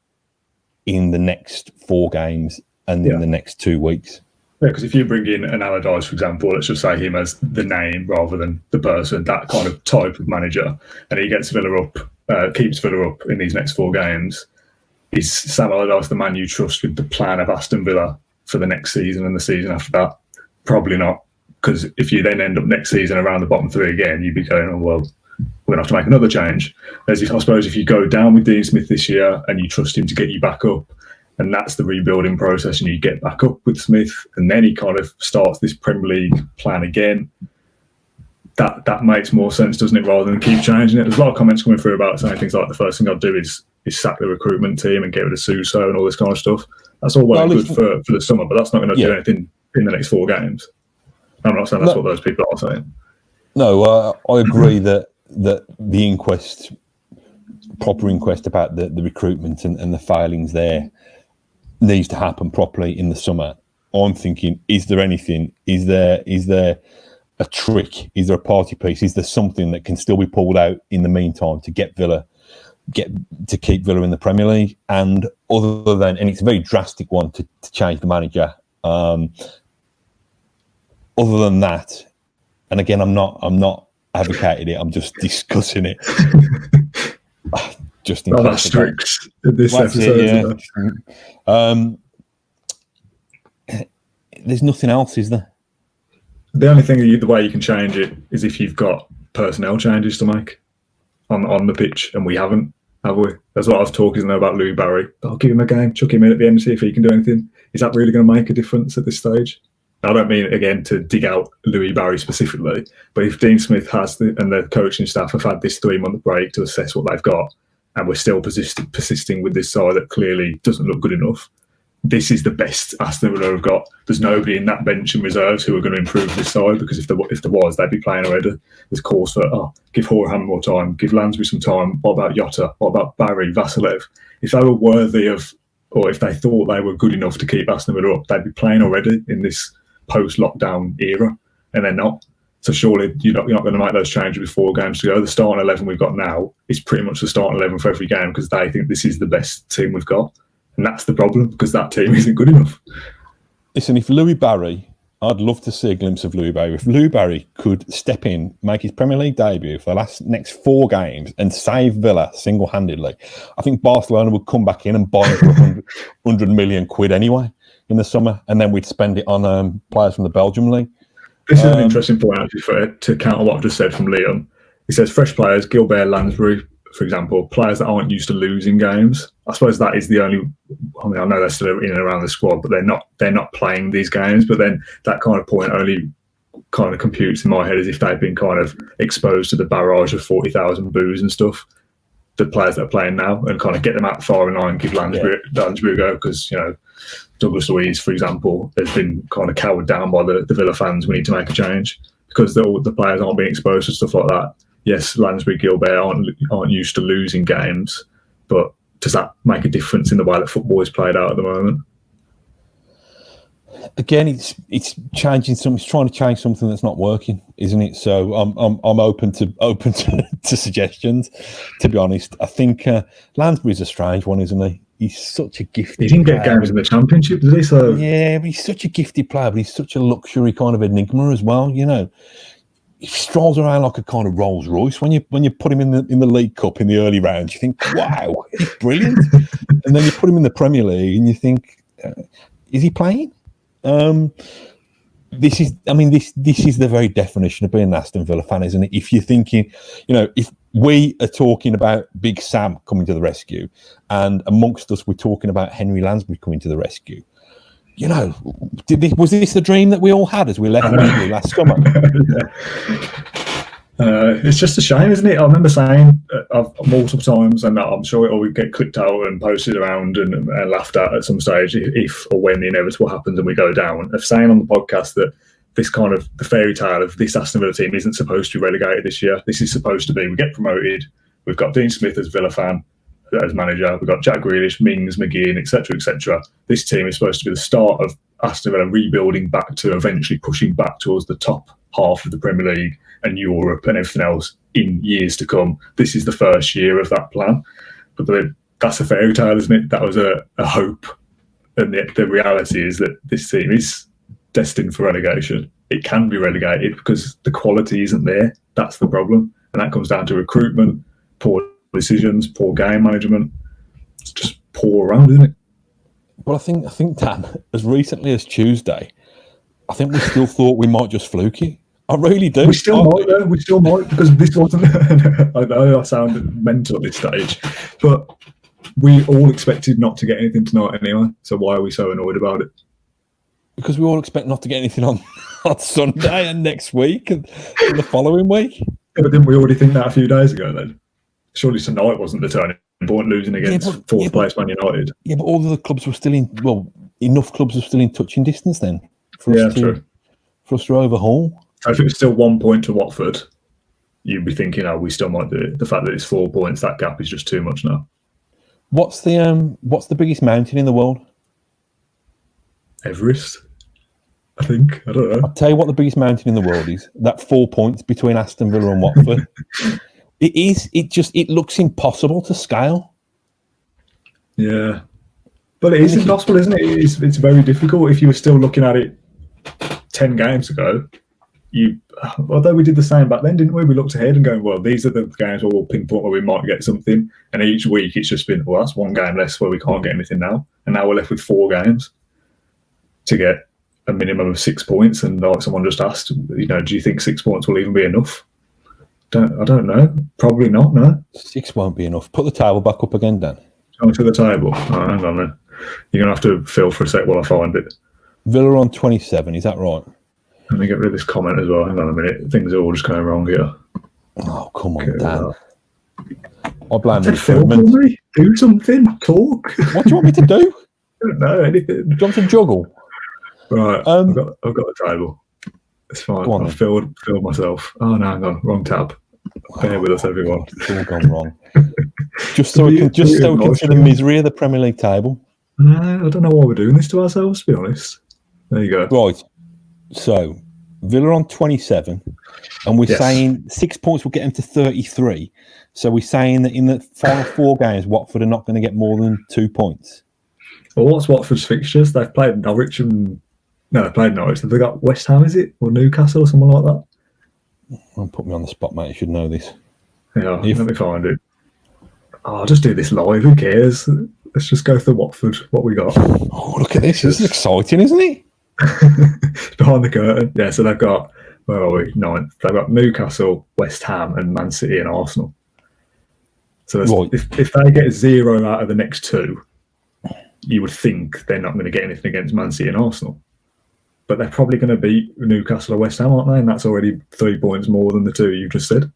in the next 4 games and in the next 2 weeks? Yeah, because if you bring in an Allardyce, for example, let's just say him as the name rather than the person, that kind of type of manager, and he gets Villa up, keeps Villa up in these next 4 games. Is Sam Allardyce the man you trust with the plan of Aston Villa for the next season and the season after that? Probably not, because if you then end up next season around the bottom 3 again, you'd be going, oh, well, we're going to have to make another change. Whereas I suppose if you go down with Dean Smith this year and you trust him to get you back up, and that's the rebuilding process, and you get back up with Smith, and then he kind of starts this Premier League plan again, that makes more sense, doesn't it, rather than keep changing it? There's a lot of comments coming through about saying things like the first thing I'd do is sack the recruitment team and get rid of Suso and all this kind of stuff. That's all well and good for the summer, but that's not going to do anything in the next 4 games. I'm not saying that's what those people are saying. No, I agree that the proper inquest about the recruitment and the failings there needs to happen properly in the summer. I'm thinking, is there anything? Is there a trick? Is there a party piece? Is there something that can still be pulled out in the meantime to keep Villa in the Premier League? And other than, and it's a very drastic one to change the manager. Other than that, and again, I'm not advocating it. I'm just discussing it. Just in that's strict. This episode, there's nothing else, is there? The only thing, the way you can change it is if you've got personnel changes to make on the pitch, and we haven't, have we? There's a lot of talk, isn't there, about Louis Barry. I'll give him a game, chuck him in at the end, see if he can do anything. Is that really going to make a difference at this stage? I don't mean, again, to dig out Louis Barry specifically, but if Dean Smith and the coaching staff have had this 3-month break to assess what they've got, and we're still persisting with this side that clearly doesn't look good enough, this is the best Aston Villa have got. There's nobody in that bench and reserves who are going to improve this side, because if there was, they'd be playing already. There's calls for, give Horan more time, give Lansbury some time. What about Jota? What about Barry, Vasilev? If they were worthy of, or if they thought they were good enough to keep Aston Villa up, they'd be playing already in this post-lockdown era, and they're not. So surely you're not going to make those changes with 4 games to go. The starting 11 we've got now is pretty much the starting 11 for every game, because they think this is the best team we've got. And that's the problem, because that team isn't good enough. Listen, if Louis Barry, I'd love to see a glimpse of Louis Barry. If Louis Barry could step in, make his Premier League debut for the next 4 games and save Villa single-handedly, I think Barcelona would come back in and buy him for 100 million quid anyway in the summer, and then we'd spend it on players from the Belgium league. This is an interesting point, actually, to counter what I've just said from Liam. He says fresh players, Gilbert, Lansbury, for example, players that aren't used to losing games. I suppose that is the only. I mean, I know they're still in and around the squad, but they're not playing these games. But then that kind of point only kind of computes in my head as if they've been kind of exposed to the barrage of 40,000 boos and stuff. The players that are playing now, and kind of get them out the firing line and give Lansbury a go, because Douglas Luiz, for example, has been kind of cowered down by the Villa fans. We need to make a change because the players aren't being exposed to stuff like that. Yes, Lansbury, Gilbert aren't used to losing games, but does that make a difference in the way that football is played out at the moment? Again, it's changing something. It's trying to change something that's not working, isn't it? So I'm open to suggestions. To be honest, I think Lansbury's a strange one, isn't he? He's such a gifted. He didn't get games in the Championship, did he? So yeah, but he's such a gifted player, but he's such a luxury kind of enigma as well. He strolls around like a kind of Rolls Royce. When you put him in the League Cup in the early rounds, you think, wow, he's brilliant. And then you put him in the Premier League, and you think, is he playing? This is the very definition of being an Aston Villa fan, isn't it? If you're thinking, if we are talking about Big Sam coming to the rescue, and amongst us we're talking about Henry Lansbury coming to the rescue, was this the dream that we all had as we left Wembley last summer? It's just a shame, isn't it? I remember saying multiple times, and I'm sure it will get clipped out and posted around and laughed at some stage if or when the inevitable happens and we go down, of saying on the podcast that this kind of the fairy tale of this Aston Villa team isn't supposed to be relegated this year. This is supposed to be, we get promoted, we've got Dean Smith as Villa fan, as manager, we've got Jack Grealish, Mings, McGinn, etc., etc. This team is supposed to be the start of Aston Villa rebuilding back to eventually pushing back towards the top half of the Premier League and Europe and everything else in years to come. This is the first year of that plan. But that's a fairy tale, isn't it? That was a hope. And the reality is that this team is destined for relegation. It can be relegated because the quality isn't there. That's the problem. And that comes down to recruitment, poor decisions, poor game management. It's just poor around, isn't it? Well, I think Dan, as recently as Tuesday, I think we still thought we might just fluke it. I really do. We still might, though. We still might, because this wasn't. I know I sound mental at this stage, but we all expected not to get anything tonight anyway. So why are we so annoyed about it? Because we all expect not to get anything on Sunday and next week and the following week. Yeah, but didn't we already think that a few days ago then? Surely tonight wasn't the turning point, losing against fourth place Man United. Yeah, but all of the clubs were still enough clubs were still in touching distance then for us to overhaul. So if it was still 1 point to Watford, you'd be thinking, we still might do it. The fact that it's 4 points, that gap is just too much now. What's the biggest mountain in the world? Everest. I think. I don't know. I'll tell you what the biggest mountain in the world is. That 4 points between Aston Villa and Watford. It is. It looks impossible to scale. Yeah. But it is impossible, isn't it? It's very difficult. If you were still looking at it 10 games ago, although we did the same back then, didn't we? We looked ahead and going, well, these are the games where we'll pinpoint where we might get something. And each week it's just been, well, that's one game less where we can't get anything now. And now we're left with 4 games to get a minimum of 6 points. And like someone just asked, do you think 6 points will even be enough? I don't know. Probably not, no. 6 won't be enough. Put the table back up again, Dan. Onto the table. Oh, hang on then. You're going to have to fill for a sec while I find it. Villa on 27, is that right? Let me get rid of this comment as well. Hang on a minute. Things are all just going wrong here. Oh, come on, Dan. I blame the Phil, recruitment. do something. Talk. What do you want me to do? I don't know anything. Do you want to juggle? Right. I've got the table. It's fine. Go on, I've filled myself. Oh no, hang on. Wrong tab. Bear with us, everyone. It's all gone wrong. just so we can see the misery of the Premier League table. No, I don't know why we're doing this to ourselves, to be honest. There you go. Right. So, Villa on 27, and we're saying 6 points will get them to 33. So we're saying that in the final 4 games, Watford are not going to get more than 2 points. Well, what's Watford's fixtures? They've played Norwich and... No, they played Norwich. Have they got West Ham, is it? Or Newcastle or someone like that? Don't put me on the spot, mate. You should know this. Yeah, let me find it. Oh, I'll just do this live. Who cares? Let's just go for Watford. What we got? Oh, look at this. This is exciting, isn't it? Behind the curtain. Yeah, so they've got, where are we? 9th. They've got Newcastle, West Ham, and Man City and Arsenal. So if they get 0 out of the next 2, you would think they're not going to get anything against Man City and Arsenal. But they're probably going to beat Newcastle or West Ham, aren't they? And that's already 3 points more than the 2 you just said.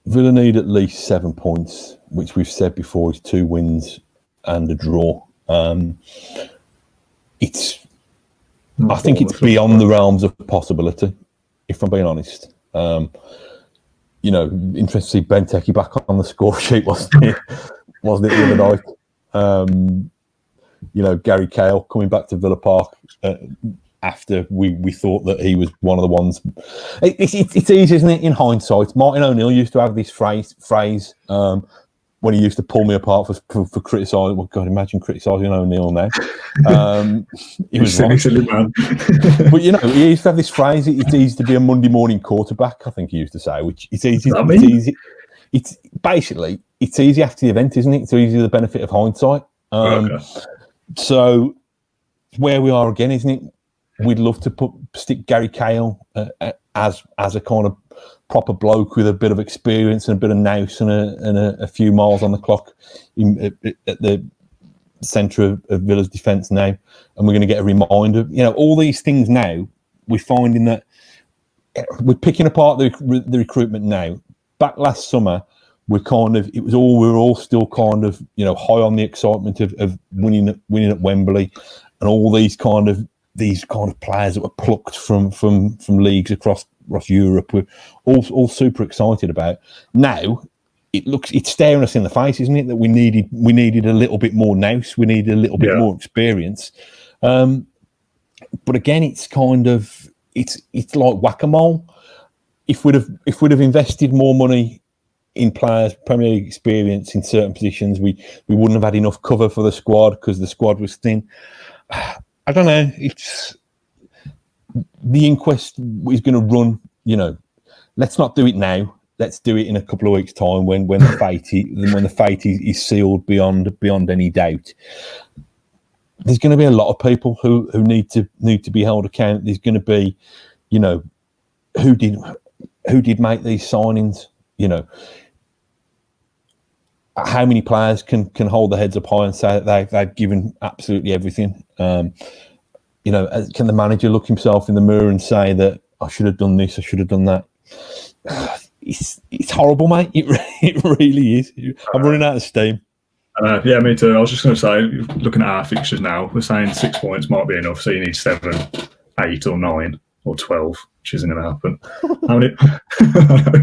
Villa need at least 7 points, which we've said before is 2 wins and a draw. I think it's beyond the realms of possibility, if I'm being honest. Interesting to see Benteke back on the score sheet, wasn't it the other night? Gary Cahill coming back to Villa Park after we thought that he was one of the ones. It's easy, isn't it, in hindsight? Martin O'Neill used to have this phrase when he used to pull me apart for criticising. Well, God, imagine criticising O'Neill now. He was silly man. But he used to have this phrase: "It's easy to be a Monday morning quarterback." I think he used to say, which it's easy. It's easy. It's basically it's easy after the event, isn't it? It's easy the benefit of hindsight. Okay. So where we are again, isn't it? We'd love to stick Gary Cahill as a kind of proper bloke with a bit of experience and a bit of nous and a few miles on the clock at the centre of Villa's defence now, and we're going to get a reminder. All these things now. We're finding that we're picking apart the recruitment now. Back last summer, we were all still kind of high on the excitement of winning at Wembley, and all these kind of players that were plucked from leagues across Europe. We're all super excited about. Now it's staring us in the face, isn't it? That we needed a little bit more nous, we needed a little bit more experience. But again, it's like whack-a-mole. If we'd have invested more money in players, Premier League experience in certain positions, we wouldn't have had enough cover for the squad because the squad was thin. I don't know. It's the inquest is going to run. Let's not do it now. Let's do it in a couple of weeks' time when the fate is sealed beyond any doubt. There's going to be a lot of people who need to be held account. There's going to be, who did make these signings. How many players can hold their heads up high and say that they've given absolutely everything? Can the manager look himself in the mirror and say that I should have done this, I should have done that? It's horrible, mate. It really is. I'm running out of steam. Yeah, me too. I was just going to say, looking at our fixtures now, we're saying 6 points might be enough, so you need 7, 8 or 9. or 12, which isn't going to happen. How many?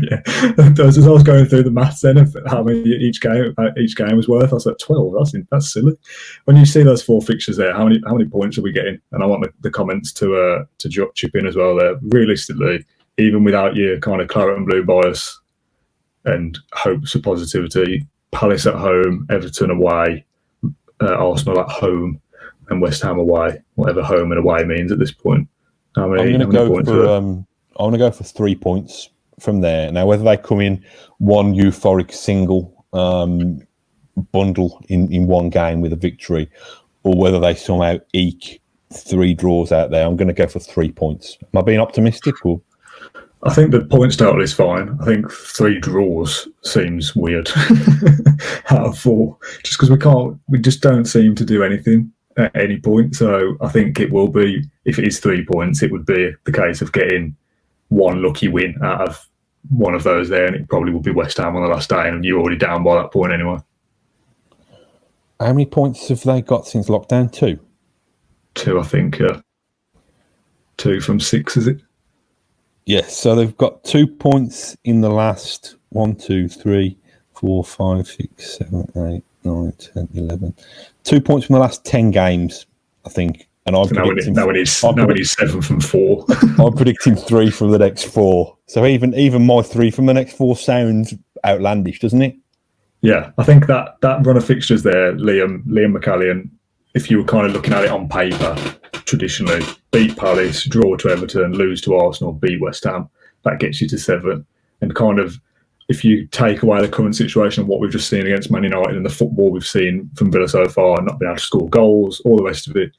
Yeah. As I was going through the maths then of how many each game was worth, I was like 12. That's silly. When you see those 4 fixtures there, how many points are we getting? And I want the comments to chip in as well there. Realistically, even without your kind of claret and blue bias and hopes for positivity, Palace at home, Everton away, Arsenal at home, and West Ham away, whatever home and away means at this point. I'm going to go for 3 points from there. Now, whether they come in one euphoric single bundle in one game with a victory, or whether they somehow eke 3 draws out there, I'm going to go for 3 points. Am I being optimistic? Or? I think the points total is fine. I think 3 draws seems weird out of 4, just because we just don't seem to do anything at any point. So I think it will be, if it is 3 points, it would be the case of getting one lucky win out of one of those there, and it probably will be West Ham on the last day, and you're already down by that point anyway. How many points have they got since lockdown? 2? 2, I think. 2 from 6, is it? Yes, so they've got 2 points in the last 1, 2, 3, 4, 5, 6, 7, 8, 9, 10, 11. 2 points from the last 10 games, I think. And I'm predicting 7 from 4. I'm predicting 3 from the next 4. So even my 3 from the next 4 sounds outlandish, doesn't it? Yeah, I think that run of fixtures there, Liam McCallion, if you were kind of looking at it on paper, traditionally, beat Palace, draw to Everton, lose to Arsenal, beat West Ham, that gets you to 7. And kind of, if you take away the current situation of what we've just seen against Man United and the football we've seen from Villa so far, not being able to score goals, all the rest of it,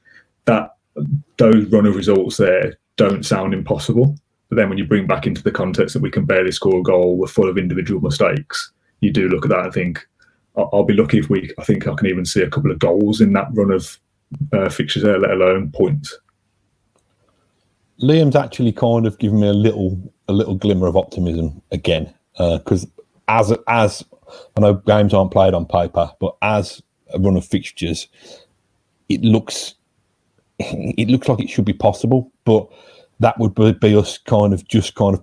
those run of results there don't sound impossible. But then when you bring back into the context that we can barely score a goal, we're full of individual mistakes, you do look at that and think, I'll be lucky if I think I can even see a couple of goals in that run of fixtures there, let alone points. Liam's actually kind of given me a little glimmer of optimism again, because as I know games aren't played on paper, but as a run of fixtures, it looks like it should be possible. But that would be us kind of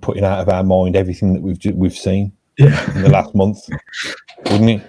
putting out of our mind everything that we've seen in the last month, wouldn't it?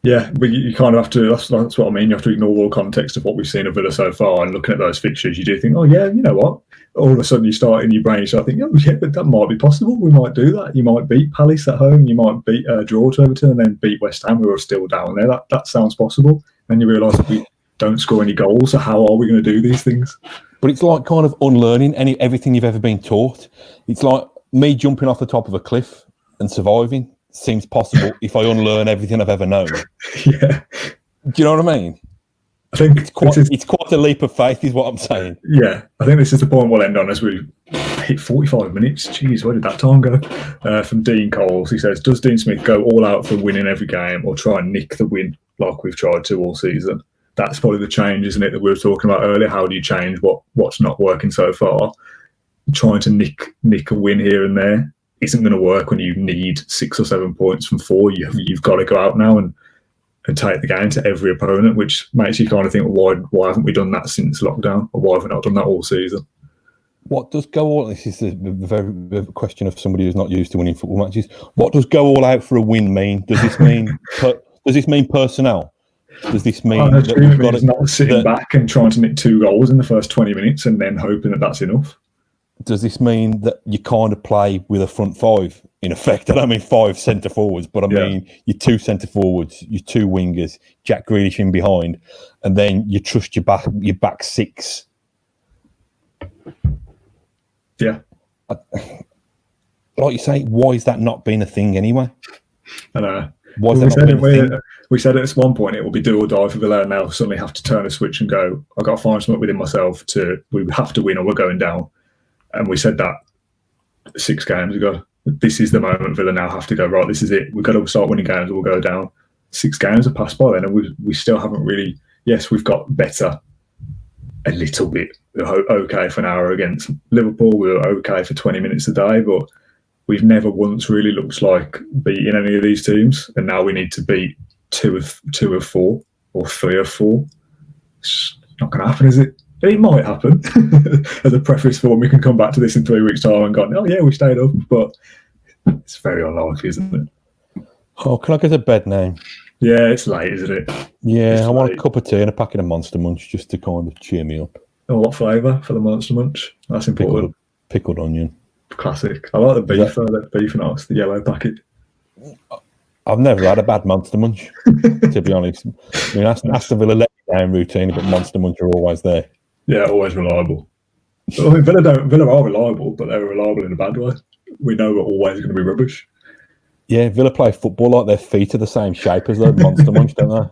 Yeah, but you kind of have to, that's what I mean, you have to ignore all context of what we've seen of Villa so far, and looking at those fixtures, you do think, oh yeah, you know what? All of a sudden you start in your brain, you start thinking, oh yeah, but that might be possible, we might do that. You might beat Palace at home, you might beat draw to Everton, and then beat West Ham, who are still down there. That sounds possible. Then you realise that we don't score any goals, so how are we going to do these things? But it's like kind of unlearning everything you've ever been taught. It's like me jumping off the top of a cliff and surviving seems possible if I unlearn everything I've ever known. Yeah. Do you know what I mean? I think it's quite a leap of faith, is what I'm saying. Yeah, I think this is the point we'll end on as we hit 45 minutes. Jeez, where did that time go? From Dean Coles, he says, does Dean Smith go all out for winning every game or try and nick the win like we've tried to all season? That's probably the change, isn't it, that we were talking about earlier? How do you change what's not working so far? Trying to nick a win here and there isn't going to work when you need 6 or 7 points from 4. You've got to go out now and take the game to every opponent, which makes you kind of think, well, why haven't we done that since lockdown? Or why have we not done that all season? What does go all? This is the question of somebody who's not used to winning football matches. What does go all out for a win mean? Does this mean personnel? Does this mean that we've got to not sitting back and trying to nick 2 goals in the first 20 minutes and then hoping that that's enough? Does this mean that you kind of play with a front 5 in effect? I don't mean 5 centre forwards, but I mean your 2 centre forwards, your 2 wingers, Jack Grealish in behind, and then you trust your back 6. Yeah. Like you say, why is that not been a thing anyway? I know. Why is that not been a thing? We said at one point it will be do or die for Villa, and now suddenly have to turn a switch and go, I've got to find something within myself we have to win or we're going down. And we said that 6 games ago. This is the moment Villa now have to go, right, this is it. We've got to start winning games or we'll go down. 6 games have passed by then, and we still haven't really... Yes, we've got better a little bit. We were okay for an hour against Liverpool. We were okay for 20 minutes a day, but we've never once really looked like beating any of these teams. And now we need to beat 2 of 4 or 3 of 4. It's not going to happen, is it? it might happen as a preface for when we can come back to this in 3 weeks' time and go, oh yeah, we stayed up, but it's very unlikely, isn't it? Oh, can I get a bed now? Yeah, it's late, isn't it? Yeah, I want a cup of tea and a packet of Monster Munch just to kind of cheer me up. Oh, what flavour for the Monster Munch? That's important. Pickled onion. Classic. I like the beef, the beef and ice, the yellow packet. I've never had a bad Monster Munch, to be honest. I mean, Aston Villa let me down routinely, but Monster Munch are always there. Yeah, always reliable. I mean, Villa are reliable, but they're reliable in a bad way. We know we're always going to be rubbish. Yeah, Villa play football like their feet are the same shape as the Monster Munch, don't they?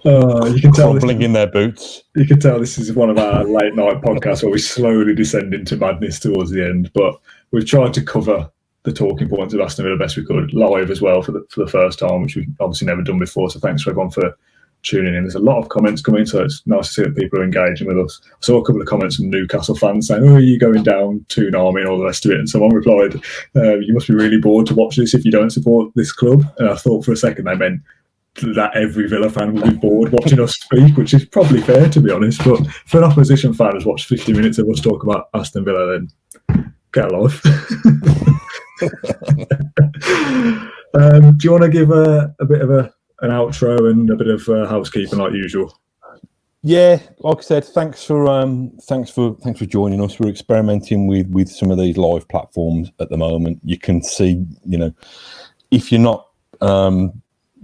You can tell crumbling in their boots. You can tell this is one of our late night podcasts where we slowly descend into madness towards the end. But we've tried to cover the talking points of Aston Villa best we could live as well for the first time, which we've obviously never done before. So thanks to everyone for tuning in. There's a lot of comments coming, so it's nice to see that people are engaging with us. I saw a couple of comments from Newcastle fans saying, "Oh, are you going down to Army and all the rest of it?" And someone replied, "You must be really bored to watch this if you don't support this club." And I thought for a second they meant that every Villa fan will be bored watching us speak, which is probably fair, to be honest. But for an opposition fan who's watched 50 minutes of us talk about Aston Villa, then get a life. Do you want to give a bit of an outro and a bit of housekeeping like usual? Yeah, like I said, thanks for joining us. We're experimenting with some of these live platforms at the moment. You can see, if you're not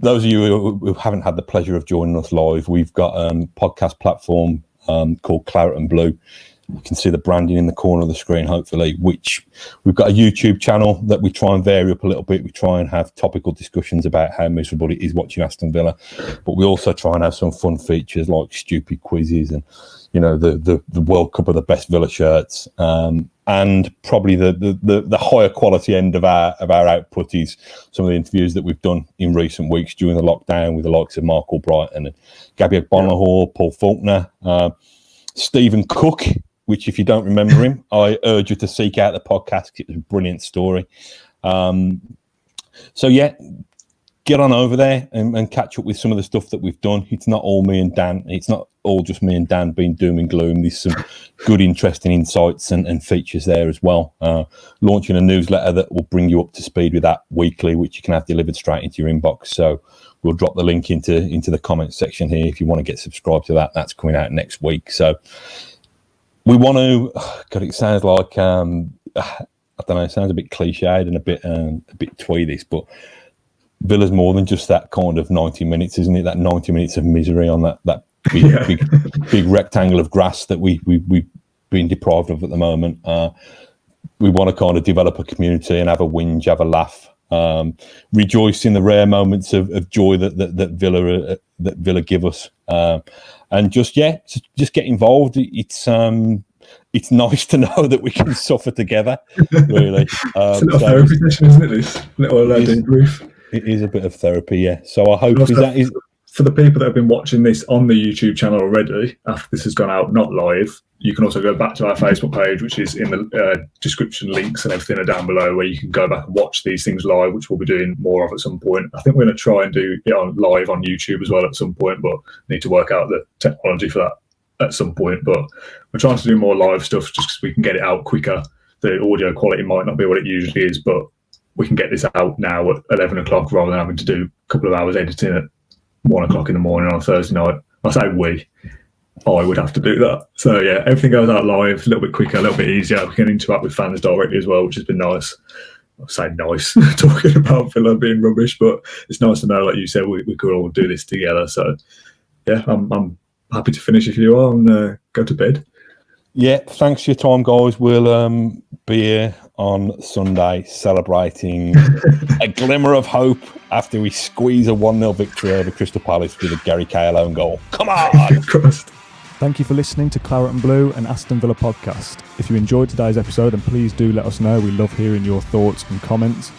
those of you who haven't had the pleasure of joining us live, we've got a podcast platform called Claret and Blue. You can see the branding in the corner of the screen, hopefully, which we've got a YouTube channel that we try and vary up a little bit. We try and have topical discussions about how miserable it is watching Aston Villa, but we also try and have some fun features like stupid quizzes and, the World Cup of the best Villa shirts. And probably the higher quality end of our output is some of the interviews that we've done in recent weeks during the lockdown with the likes of Mark Albrighton and Gabriel Bonahor, Paul Faulkner, Stephen Cook, which if you don't remember him, I urge you to seek out the podcast. It was a brilliant story. So yeah, get on over there and catch up with some of the stuff that we've done. It's not all me and Dan. It's not all just me and Dan being doom and gloom. There's some good, interesting insights and features there as well. Launching a newsletter that will bring you up to speed with that weekly, which you can have delivered straight into your inbox. So we'll drop the link into the comments section here if you want to get subscribed to that. That's coming out next week. So we want to. God, it sounds like I don't know. It sounds a bit cliched and a bit twee this, but Villa's more than just that kind of 90 minutes, isn't it? That 90 minutes of misery on that big rectangle of grass that we've been deprived of at the moment. We want to kind of develop a community and have a whinge, have a laugh, rejoice in the rare moments of joy that Villa give us, and just get involved. It's nice to know that we can suffer together. Really, it's a little therapy session, isn't it? This little debrief. It is a bit of therapy, yeah. So I hope for the people that have been watching this on the YouTube channel already, after this has gone out, not live, you can also go back to our Facebook page, which is in the description. Links and everything are down below, where you can go back and watch these things live, which we'll be doing more of at some point. I think we're going to try and do it on live on YouTube as well at some point, but need to work out the technology for that at some point. But we're trying to do more live stuff just because we can get it out quicker. The audio quality might not be what it usually is, but we can get this out now at 11 o'clock rather than having to do a couple of hours editing at 1 o'clock in the morning on a Thursday night. I say I would have to do that. So yeah, everything goes out live, a little bit quicker, a little bit easier. We can interact with fans directly as well, which has been nice. I say nice, talking about Villa being rubbish, but it's nice to know, like you said, we could all do this together. So yeah, I'm happy to finish if you are and go to bed. Yeah, thanks for your time, guys. We'll be here on Sunday celebrating a glimmer of hope after we squeeze a 1-0 victory over Crystal Palace with a Gary Cahill own goal. Come on! Thank you for listening to Claret and Blue, an Aston Villa podcast. If you enjoyed today's episode, then please do let us know. We love hearing your thoughts and comments.